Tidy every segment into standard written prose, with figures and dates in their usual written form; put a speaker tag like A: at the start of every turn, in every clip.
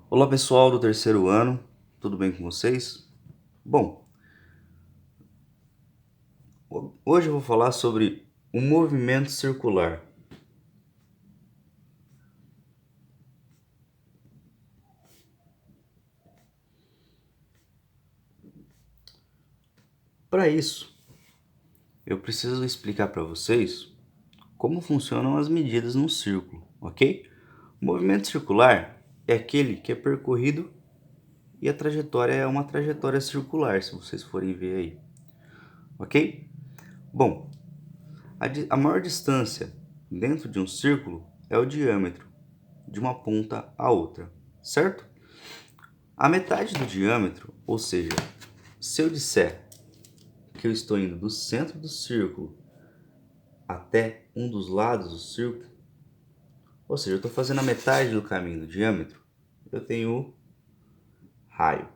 A: Olá pessoal do terceiro ano, tudo bem com vocês? Bom, hoje eu vou falar sobre o movimento circular. Para isso, eu preciso explicar para vocês como funcionam as medidas num círculo, ok? O movimento circular é aquele que é percorrido e a trajetória é uma trajetória circular, se vocês forem ver aí, ok? Bom, a maior distância dentro de um círculo é o diâmetro de uma ponta à outra, certo? A metade do diâmetro, ou seja, se eu disser que eu estou indo do centro do círculo até um dos lados do círculo, ou seja, eu estou fazendo a metade do caminho do diâmetro, eu tenho o raio,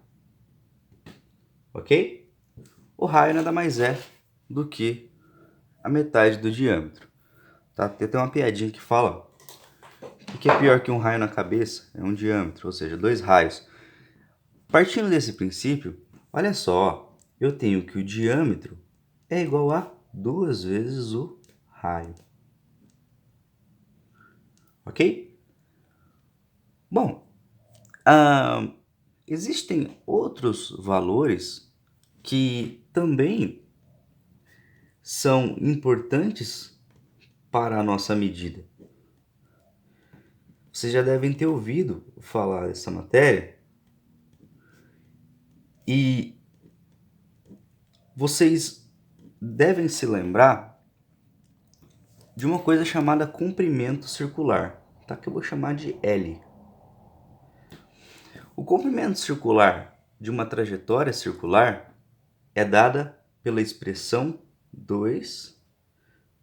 A: ok? O raio nada mais é do que a metade do diâmetro, tá? Tem até uma piadinha que fala o que é pior que um raio na cabeça é um diâmetro, ou seja, dois raios. Partindo desse princípio, olha só, eu tenho que o diâmetro é igual a 2 vezes o raio. Ok? Bom, existem outros valores que também são importantes para a nossa medida. Vocês já devem ter ouvido falar dessa matéria e vocês devem se lembrar de uma coisa chamada comprimento circular, tá? Que eu vou chamar de L. O comprimento circular de uma trajetória circular é dada pela expressão 2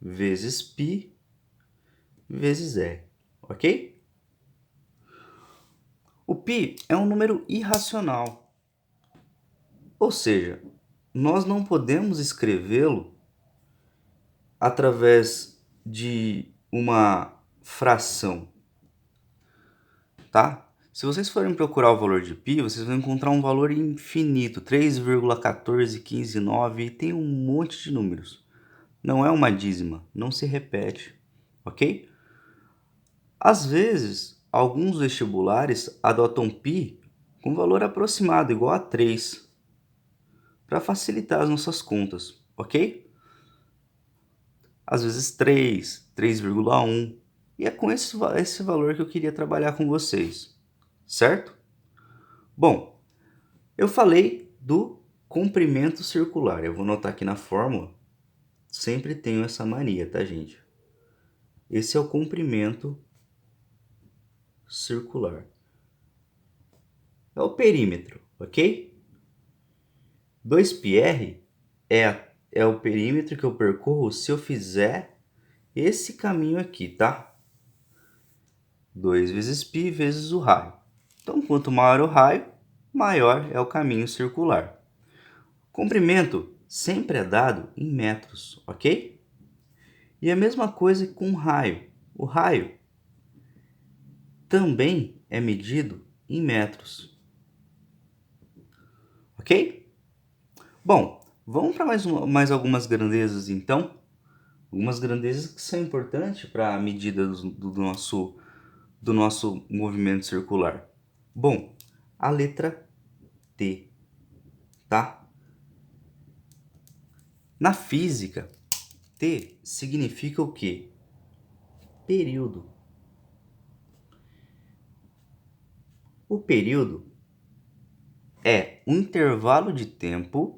A: vezes π vezes r, ok? O π é um número irracional, ou seja, nós não podemos escrevê-lo através de uma fração, tá? Se vocês forem procurar o valor de π, vocês vão encontrar um valor infinito, 3,14159, e tem um monte de números. Não é uma dízima, não se repete, ok? Às vezes, alguns vestibulares adotam π com valor aproximado, igual a 3, para facilitar as nossas contas, ok? Às vezes 3, 3,1, e é com esse valor que eu queria trabalhar com vocês, certo? Bom, eu falei do comprimento circular, eu vou anotar aqui na fórmula, sempre tenho essa mania, tá, gente? Esse é o comprimento circular. É o perímetro, ok? 2πr é o perímetro que eu percorro se eu fizer esse caminho aqui, tá? 2 vezes π vezes o raio. Então, quanto maior o raio, maior é o caminho circular. Comprimento sempre é dado em metros, ok? E a mesma coisa com o raio. O raio também é medido em metros, ok? Bom, vamos para mais algumas grandezas então. Algumas grandezas que são importantes para a medida do nosso movimento circular. Bom, a letra T, tá? Na física, T significa o quê? Período. O período é um intervalo de tempo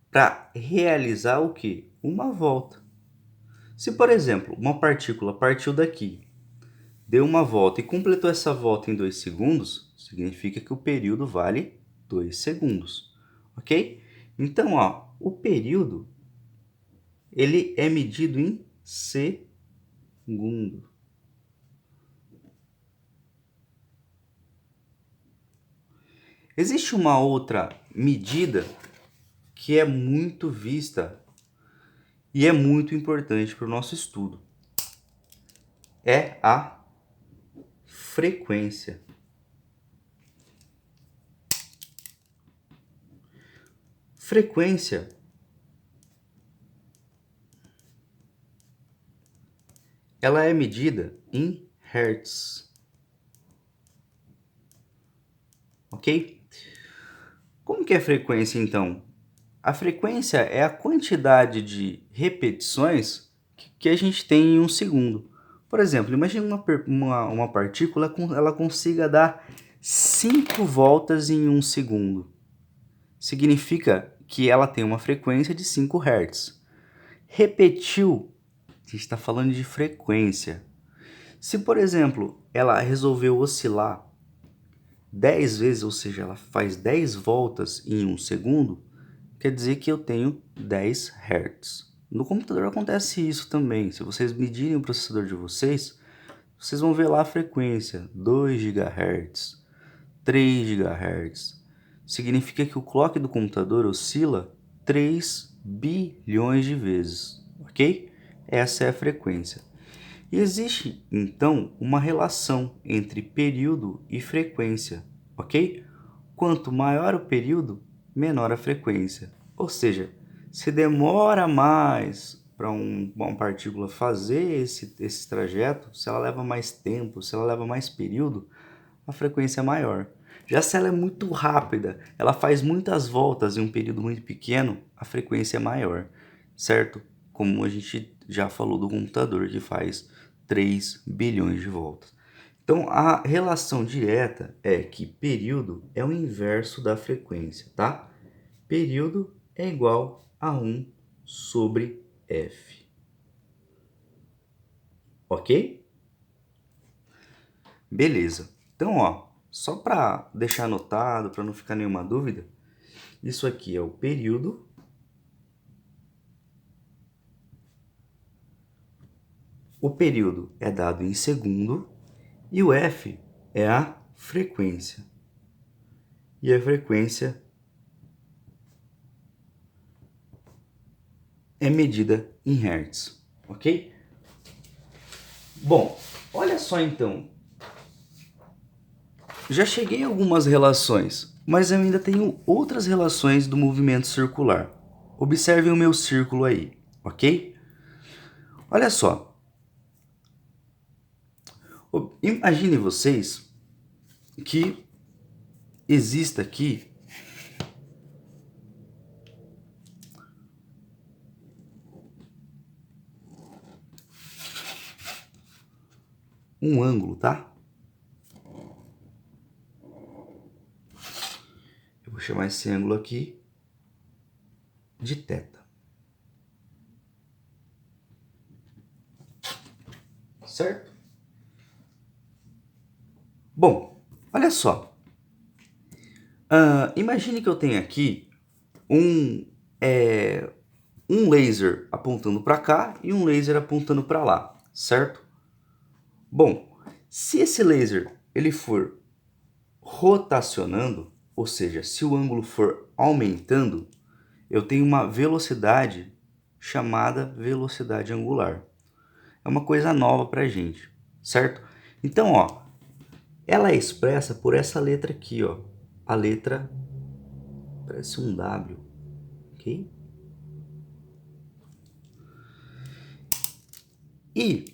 A: para realizar o quê? Uma volta. Se, por exemplo, uma partícula partiu daqui, deu uma volta e completou essa volta em 2 segundos, significa que o período vale 2 segundos, ok? Então, ó, o período ele é medido em segundo. Existe uma outra medida que é muito vista e é muito importante para o nosso estudo. É a frequência. frequência ela é medida em hertz, ok? Como que é a frequência, então? A frequência é a quantidade de repetições que a gente tem em um segundo. Por exemplo, imagine uma partícula, ela consiga dar 5 voltas em um segundo. Significa que ela tem uma frequência de 5 Hz. Repetiu, a gente está falando de frequência. Se, por exemplo, ela resolveu oscilar 10 vezes, ou seja, ela faz 10 voltas em um segundo, quer dizer que eu tenho 10 Hz. No computador acontece isso também. Se vocês medirem o processador de vocês, vocês vão ver lá a frequência, 2 GHz, 3 GHz. Significa que o clock do computador oscila 3 bilhões de vezes, ok? Essa é a frequência. E existe, então, uma relação entre período e frequência, ok? Quanto maior o período, menor a frequência. Ou seja, se demora mais para uma partícula fazer esse trajeto, se ela leva mais tempo, se ela leva mais período, a frequência é maior. Já se ela é muito rápida, ela faz muitas voltas em um período muito pequeno, a frequência é maior, certo? Como a gente já falou do computador, que faz 3 bilhões de voltas. Então, a relação direta é que período é o inverso da frequência, tá? Período é igual a 1 sobre f. Ok? Beleza. Então, ó, só para deixar anotado, para não ficar nenhuma dúvida, isso aqui é o período. O período é dado em segundo e o f é a frequência. E a frequência é medida em hertz, ok? Bom, olha só então. Já cheguei a algumas relações, mas eu ainda tenho outras relações do movimento circular. Observem o meu círculo aí, ok? Olha só. Imagine vocês que exista aqui um ângulo, tá? Eu vou chamar esse ângulo aqui de θ. Certo? Bom, olha só. Imagine que eu tenho aqui um laser apontando para cá e um laser apontando para lá, certo? Bom, se esse laser ele for rotacionando, ou seja, se o ângulo for aumentando, eu tenho uma velocidade chamada velocidade angular. É uma coisa nova para a gente, certo? Então, ó, ela é expressa por essa letra aqui, ó. A letra parece um W, ok? E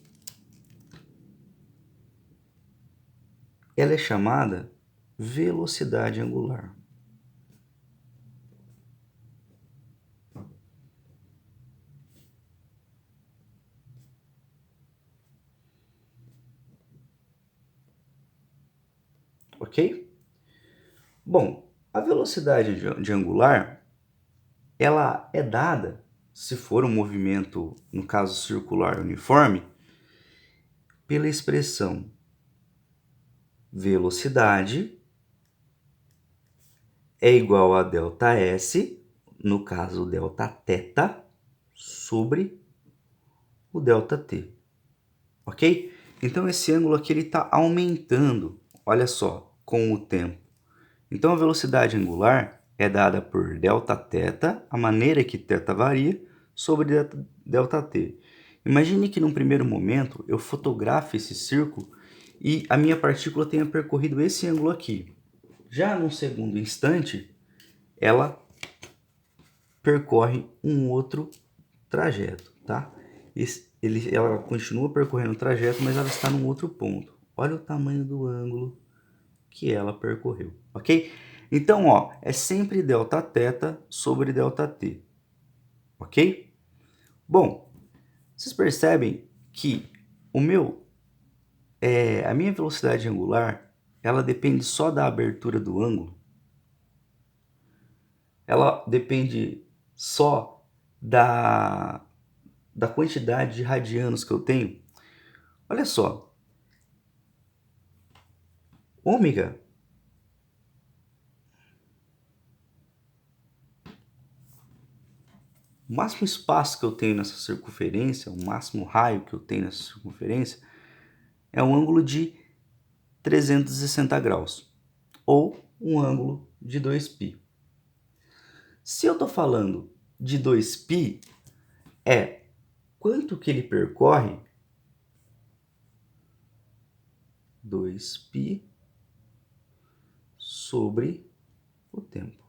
A: ela é chamada velocidade angular. Ok? Bom, a velocidade de angular, ela é dada, se for um movimento, no caso circular uniforme, pela expressão velocidade é igual a ΔS, no caso Δθ, sobre o ΔT. Ok? Então esse ângulo aqui está aumentando, olha só, com o tempo. Então a velocidade angular é dada por Δθ, a maneira que θ varia, sobre ΔT. Imagine que num primeiro momento eu fotografe esse círculo e a minha partícula tenha percorrido esse ângulo aqui. Já num segundo instante, ela percorre um outro trajeto, tá? Ela continua percorrendo o trajeto, mas ela está num outro ponto. Olha o tamanho do ângulo que ela percorreu, ok? Então, ó, é sempre Δθ sobre ΔT, ok? Bom, vocês percebem que a minha velocidade angular, ela depende só da abertura do ângulo? Ela depende só da quantidade de radianos que eu tenho? Olha só, ômega, o máximo espaço que eu tenho nessa circunferência, o máximo raio que eu tenho nessa circunferência, é um ângulo de 360 graus, ou um ângulo de 2π. Se eu estou falando de 2π, é quanto que ele percorre? 2π sobre o tempo.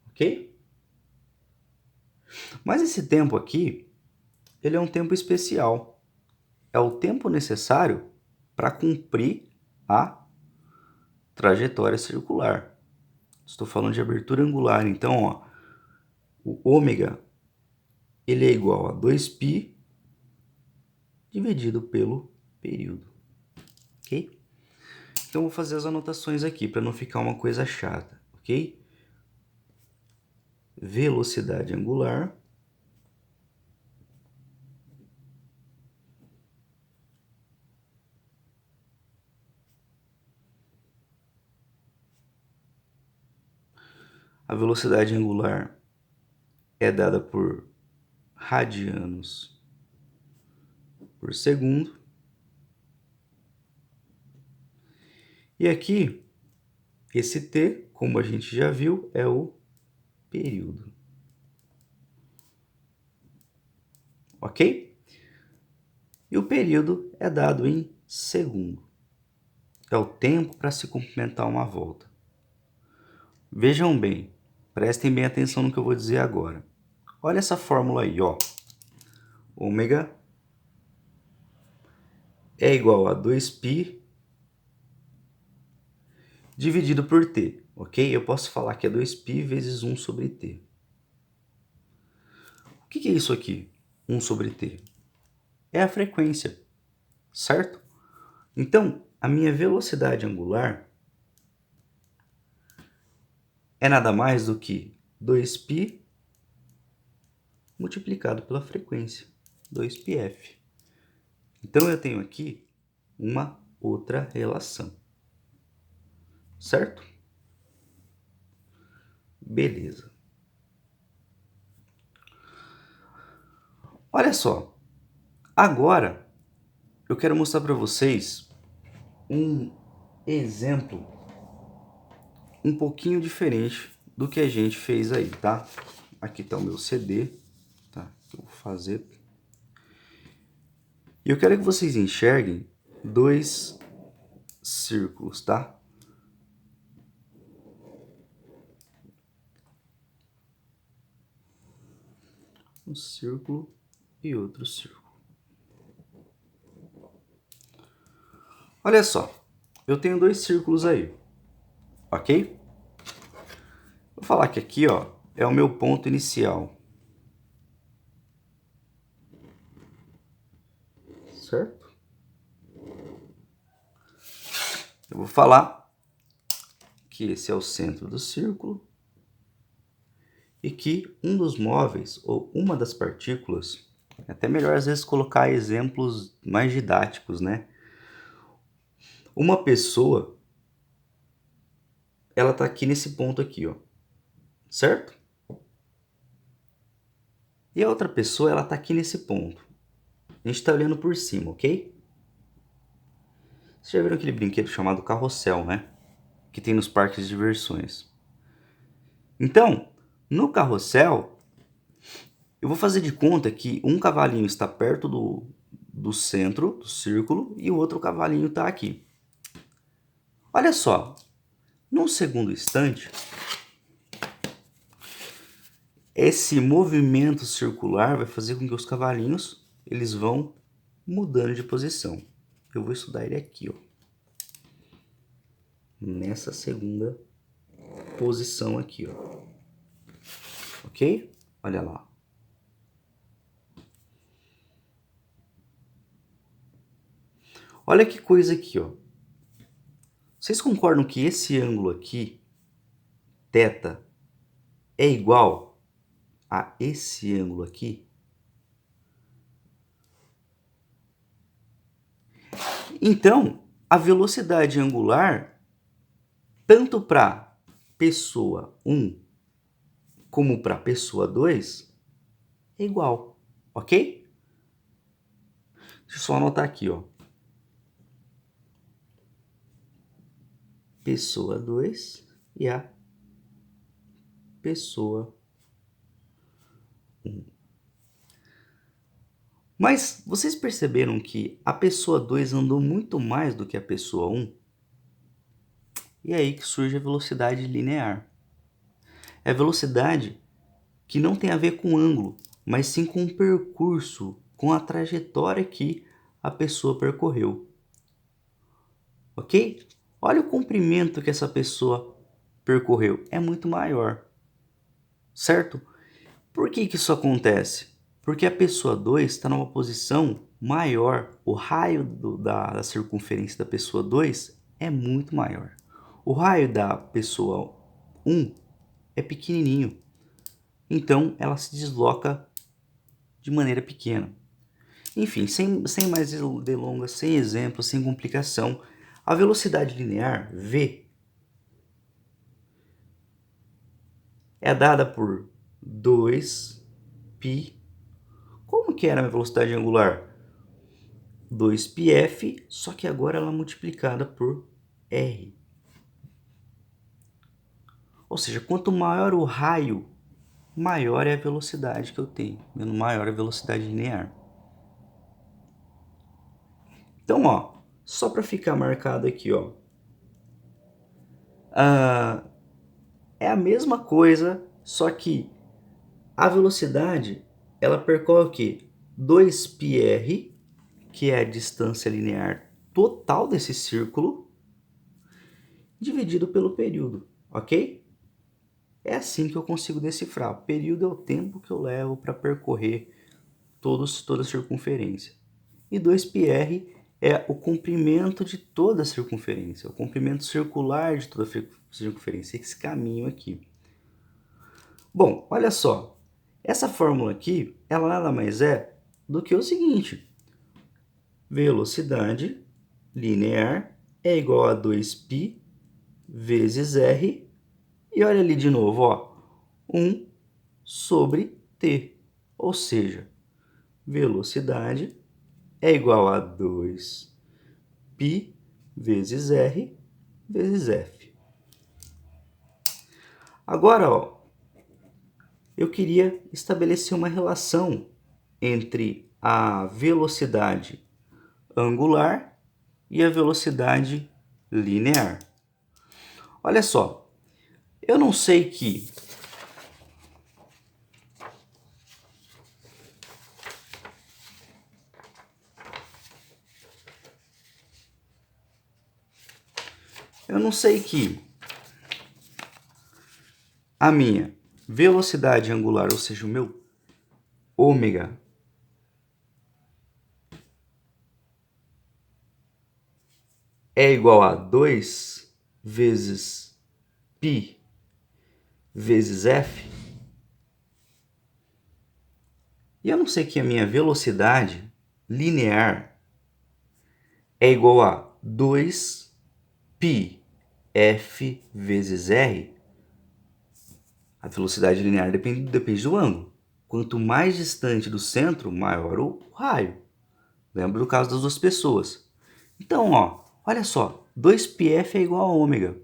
A: Ok? Mas esse tempo aqui, ele é um tempo especial. É o tempo necessário para cumprir a trajetória circular. Estou falando de abertura angular. Então, ó, o ômega ele é igual a 2π dividido pelo período. Ok? Então, vou fazer as anotações aqui para não ficar uma coisa chata. Ok? Velocidade angular a velocidade angular é dada por radianos por segundo. E aqui, esse t, como a gente já viu, é o período. Ok? E o período é dado em segundo. É o tempo para se completar uma volta. Vejam bem, prestem bem atenção no que eu vou dizer agora. Olha essa fórmula aí, ó. Ômega é igual a 2π dividido por t, ok? Eu posso falar que é 2π vezes 1 sobre t. O que é isso aqui? 1 sobre t? É a frequência, certo? Então, a minha velocidade angular é nada mais do que 2π multiplicado pela frequência, 2πf. Então, eu tenho aqui uma outra relação, certo? Beleza. Olha só, agora eu quero mostrar para vocês um exemplo um pouquinho diferente do que a gente fez aí, tá? Aqui tá o meu CD, tá? Que eu vou fazer. E eu quero que vocês enxerguem dois círculos, tá? Um círculo e outro círculo. Olha só, eu tenho dois círculos aí, ok? Vou falar que aqui, ó, é o meu ponto inicial. Certo? Eu vou falar que esse é o centro do círculo e que um dos móveis ou uma das partículas, é até melhor às vezes colocar exemplos mais didáticos, né? Uma pessoa, ela tá aqui nesse ponto aqui, ó, certo? E a outra pessoa, ela tá aqui nesse ponto. A gente tá olhando por cima, ok? Vocês já viram aquele brinquedo chamado carrossel, né? Que tem nos parques de diversões. Então, no carrossel, eu vou fazer de conta que um cavalinho está perto do centro, do círculo, e o outro cavalinho está aqui. Olha só, num segundo instante, esse movimento circular vai fazer com que os cavalinhos eles vão mudando de posição. Eu vou estudar ele aqui, ó, nessa segunda posição aqui, ó. Ok? Olha lá. Olha que coisa aqui, ó. Vocês concordam que esse ângulo aqui, θ, é igual a esse ângulo aqui? Então, a velocidade angular, tanto para pessoa 1 como para pessoa 2, é igual, ok? Deixa eu só anotar aqui, ó. Pessoa 2 e a pessoa 1. Mas vocês perceberam que a pessoa 2 andou muito mais do que a pessoa 1? E é aí que surge a velocidade linear. É a velocidade que não tem a ver com ângulo, mas sim com o percurso, com a trajetória que a pessoa percorreu. Ok? Olha o comprimento que essa pessoa percorreu. É muito maior. Certo? Por que isso acontece? Porque a pessoa 2 está numa posição maior. O raio da circunferência da pessoa 2 é muito maior. O raio da pessoa 1 é pequenininho. Então, ela se desloca de maneira pequena. Enfim, sem mais delongas, sem exemplos, sem complicação, a velocidade linear, v, é dada por 2π. Como que era a minha velocidade angular? 2πf, só que agora ela é multiplicada por r. Ou seja, quanto maior o raio, maior é a velocidade que eu tenho, maior é a velocidade linear. Então, ó, só para ficar marcado aqui, ó, é a mesma coisa, só que a velocidade, ela percorre o quê? 2πr, que é a distância linear total desse círculo, dividido pelo período, ok? É assim que eu consigo decifrar. O período é o tempo que eu levo para percorrer toda a circunferência. E 2πr é o comprimento de toda a circunferência, o comprimento circular de toda a circunferência, esse caminho aqui. Bom, olha só, essa fórmula aqui, ela nada mais é do que o seguinte: velocidade linear é igual a 2π vezes r, e olha ali de novo, ó, 1 sobre t, ou seja, velocidade é igual a 2π vezes r vezes f. Agora, ó, eu queria estabelecer uma relação entre a velocidade angular e a velocidade linear. Olha só, eu não sei que a minha velocidade angular, ou seja, o meu ômega, é igual a 2 vezes π vezes f. E eu não sei que a minha velocidade linear é igual a 2π f vezes r. A velocidade linear depende do ângulo. Quanto mais distante do centro, maior o raio. Lembra do caso das duas pessoas. Então, ó, olha só, 2πf é igual a ômega.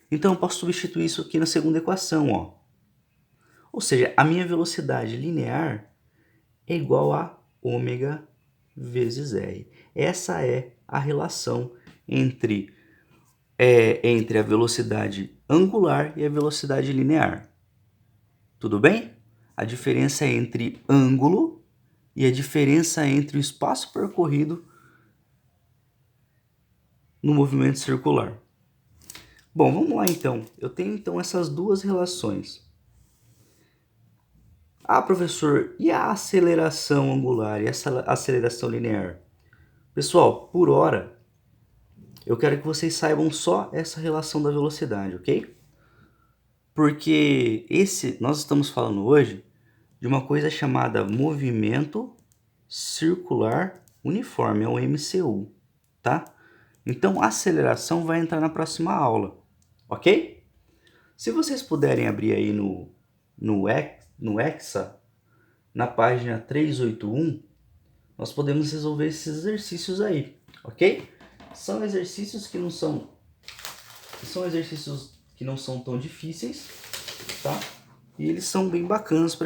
A: Então, eu posso substituir isso aqui na segunda equação, ó. Ou seja, a minha velocidade linear é igual a ômega vezes r. Essa é a relação entre a velocidade angular e a velocidade linear. Tudo bem? a diferença entre ângulo e a diferença entre o espaço percorrido no movimento circular. Bom, vamos lá então. Eu tenho então essas duas relações. Ah, professor, e a aceleração angular e a aceleração linear? Pessoal, por hora, eu quero que vocês saibam só essa relação da velocidade, ok? Porque nós estamos falando hoje de uma coisa chamada movimento circular uniforme, é o MCU, tá? Então, a aceleração vai entrar na próxima aula, ok? Se vocês puderem abrir aí no Hexa, na página 381, nós podemos resolver esses exercícios aí, ok? São exercícios que não são tão difíceis, tá? E eles são bem bacanas para